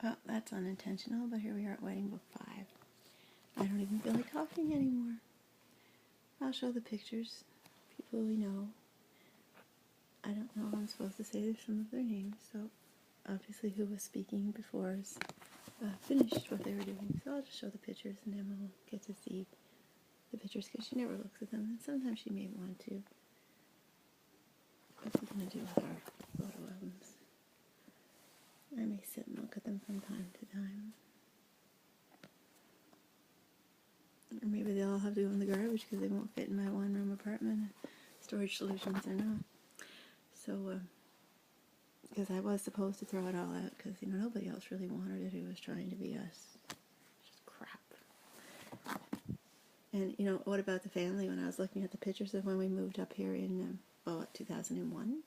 Well, that's unintentional, but here we are at wedding book 5. I don't even feel like talking anymore. I'll show the pictures. People we know. I don't know if I'm supposed to say some of their names, so obviously who was speaking before is finished what they were doing. So I'll just show the pictures and Emma will get to see the pictures because she never looks at them, and sometimes she may want to. What's he going to do with our photo albums? I may sit and look at them from time to time. Or maybe they'll all have to go in the garbage because they won't fit in my one-room apartment. Storage solutions or not. So, because I was supposed to throw it all out because, you know, nobody else really wanted it. It was trying to be us. Just crap. And, you know, what about the family? When I was looking at the pictures of when we moved up here in, 2001,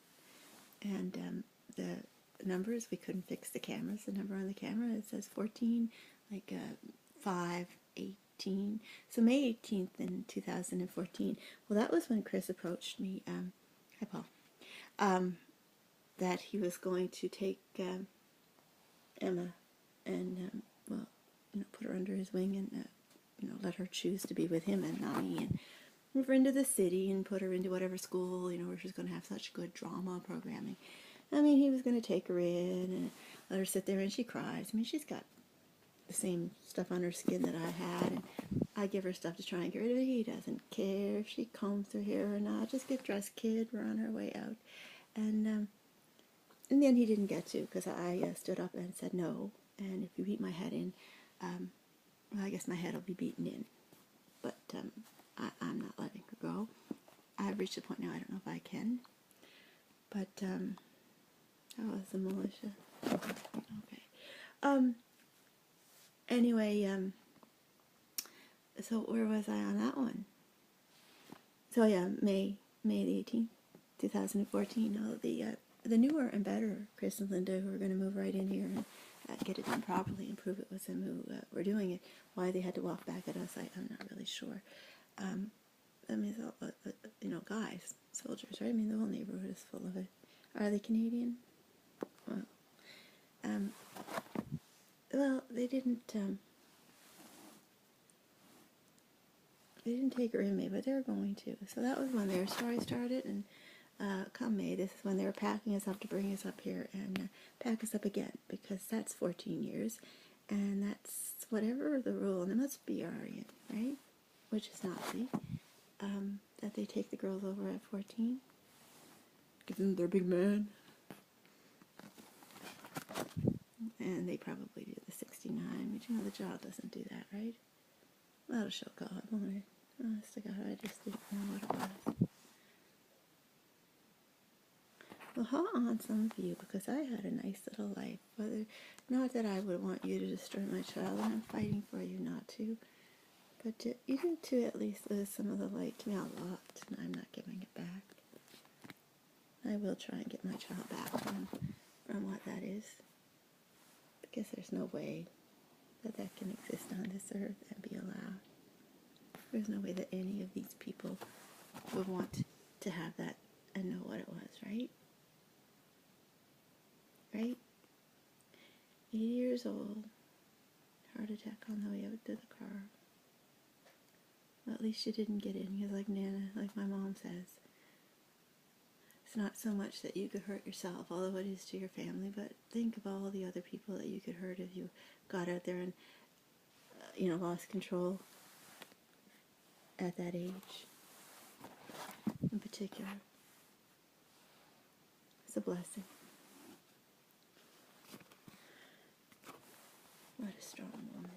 and the numbers, we couldn't fix the cameras. The number on the camera, it says 14, like 5, 18. So May 18th in 2014. Well, that was when Chris approached me. Hi, Paul. That he was going to take Emma and, well, you know, put her under his wing and, you know, let her choose to be with him and not me, and move her into the city and put her into whatever school, you know, where she's going to have such good drama programming. I mean, he was going to take her in and let her sit there, and she cries. I mean, she's got the same stuff on her skin that I had, and I give her stuff to try and get rid of it. He doesn't care if she combs her hair or not. Just get dressed, kid. We're on our way out. And in the end, he didn't get to, because I stood up and said no. And if you beat my head in, well, I guess my head will be beaten in. But I'm not letting her go. I've reached a point now I don't know if I can. But, how was the militia? Okay. Anyway, so where was I on that one? So yeah, May the 18th, 2014. The newer and better Chris and Linda, who are going to move right in here and get it done properly and prove it was them who were doing it. Why they had to walk back at us, I'm not really sure. I mean, it's all, you know, guys, soldiers, right? I mean, the whole neighborhood is full of it. Are they Canadian? Well, they didn't take her in May, but they're going to. So that was when their story started, and come May, this is when they were packing us up to bring us up here and pack us up again, because that's 14 years, and that's whatever the rule, and it must be Aryan, right? Which is Nazi, that they take the girls over at 14. Give them their big man. And they probably do the 69, but you know the job doesn't do that, right? That'll show God, won't it? Honest to God, I just didn't know what it was. Well, how on some of you, because I had a nice little life. Whether, not that I would want you to destroy my child, and I'm fighting for you not to, but even to at least live some of the light. To me, a lot, and I'm not giving it back. I will try and get my child back from what that is, because there's no way that can exist on this earth and be allowed. There's no way that any of these people would want to have that and know what it was, right? Right? 80 years old, heart attack on the way out to the car. Well, at least you didn't get in, because like Nana, like my mom says, it's not so much that you could hurt yourself, although it is to your family, but think of all the other people that you could hurt if you got out there and, you know, lost control at that age, in particular. It's a blessing. What a strong woman.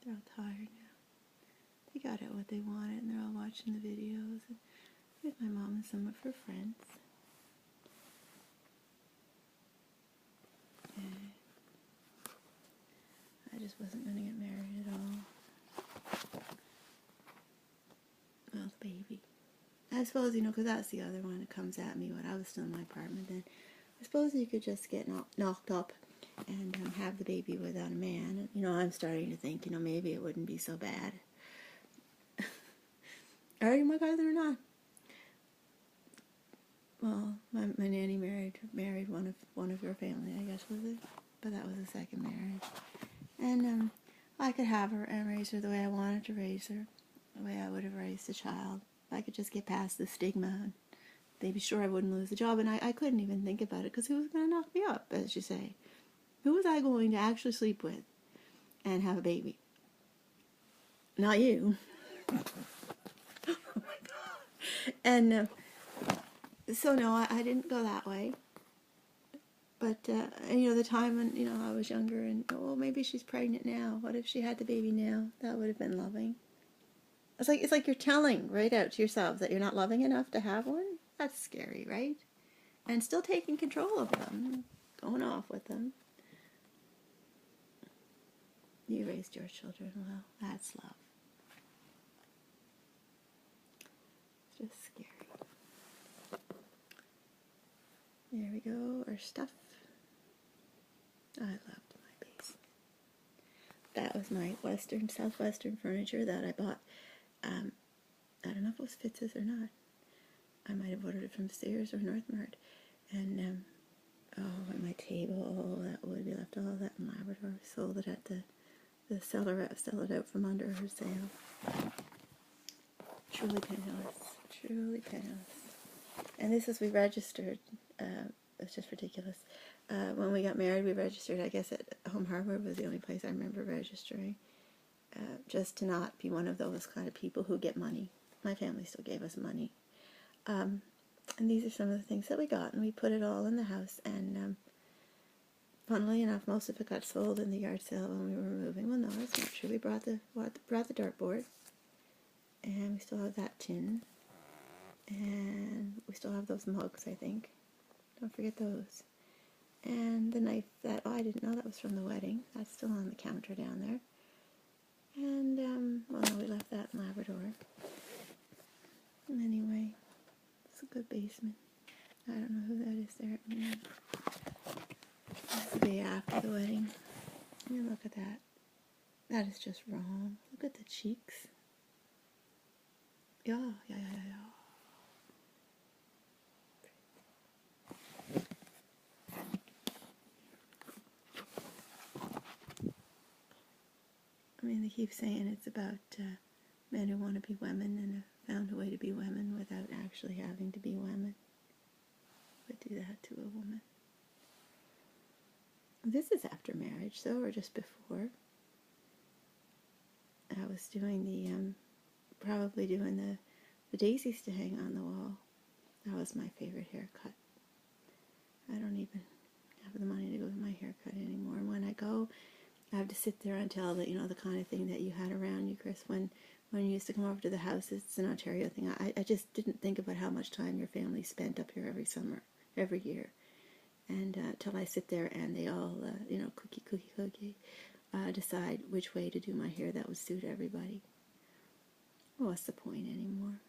They're all tired now. They got out what they wanted, and they're all watching the videos and with my mom and some of her friends. And I just wasn't going to get married at all. Well, the baby. I suppose, you know, because that's the other one that comes at me when I was still in my apartment. Then I suppose you could just get knocked up and have the baby without a man. And, you know, I'm starting to think, you know, maybe it wouldn't be so bad. Are you my cousin or not? Well, my nanny married one of your family, I guess, was it? But that was a second marriage. And I could have her and raise her the way I wanted to raise her, the way I would have raised a child. If I could just get past the stigma, and they'd be sure I wouldn't lose the job. And I couldn't even think about it, because who was going to knock me up, as you say? Who was I going to actually sleep with and have a baby? Not you. Oh my God. And so no, I didn't go that way. But, the time when, I was younger and, oh, maybe she's pregnant now. What if she had the baby now? That would have been loving. It's like you're telling right out to yourself that you're not loving enough to have one. That's scary, right? And still taking control of them, going off with them. You raised your children well. That's love. It's just scary. There we go, our stuff. I loved my base. That was my southwestern furniture that I bought. I don't know if it was Fitz's or not. I might have ordered it from Sears or Northmart. And, and my table, that would be left all that in Labrador. Sold it at the seller, sell it out from under her sale. Truly penniless. Truly penniless. And this is, we registered, it's just ridiculous. When we got married, we registered, I guess, at Home Hardware was the only place I remember registering. Just to not be one of those kind of people who get money. My family still gave us money. And these are some of the things that we got, and we put it all in the house. And funnily enough, most of it got sold in the yard sale when we were moving. Well, no, that's not true. We brought the dartboard, and we still have that tin, and we still have those mugs, I think. Don't forget those. And the knife that, I didn't know that was from the wedding. That's still on the counter down there. And, well, no, we left that in Labrador. Anyway, it's a good basement. I don't know who that is there. It's the day after the wedding. I mean, look at that. That is just wrong. Look at the cheeks. Yeah. I mean, they keep saying it's about men who want to be women and have found a way to be women without actually having to be women. Would do that to a woman. This is after marriage, though, or just before. I was doing probably doing the daisies to hang on the wall. That was my favorite haircut. I don't even have the money to go to my haircut anymore. And when I go, I have to sit there until the kind of thing that you had around you, Chris, when you used to come over to the house. It's an Ontario thing. I just didn't think about how much time your family spent up here every summer, every year. And till I sit there and they all, cookie, decide which way to do my hair that would suit everybody. Well, what's the point anymore?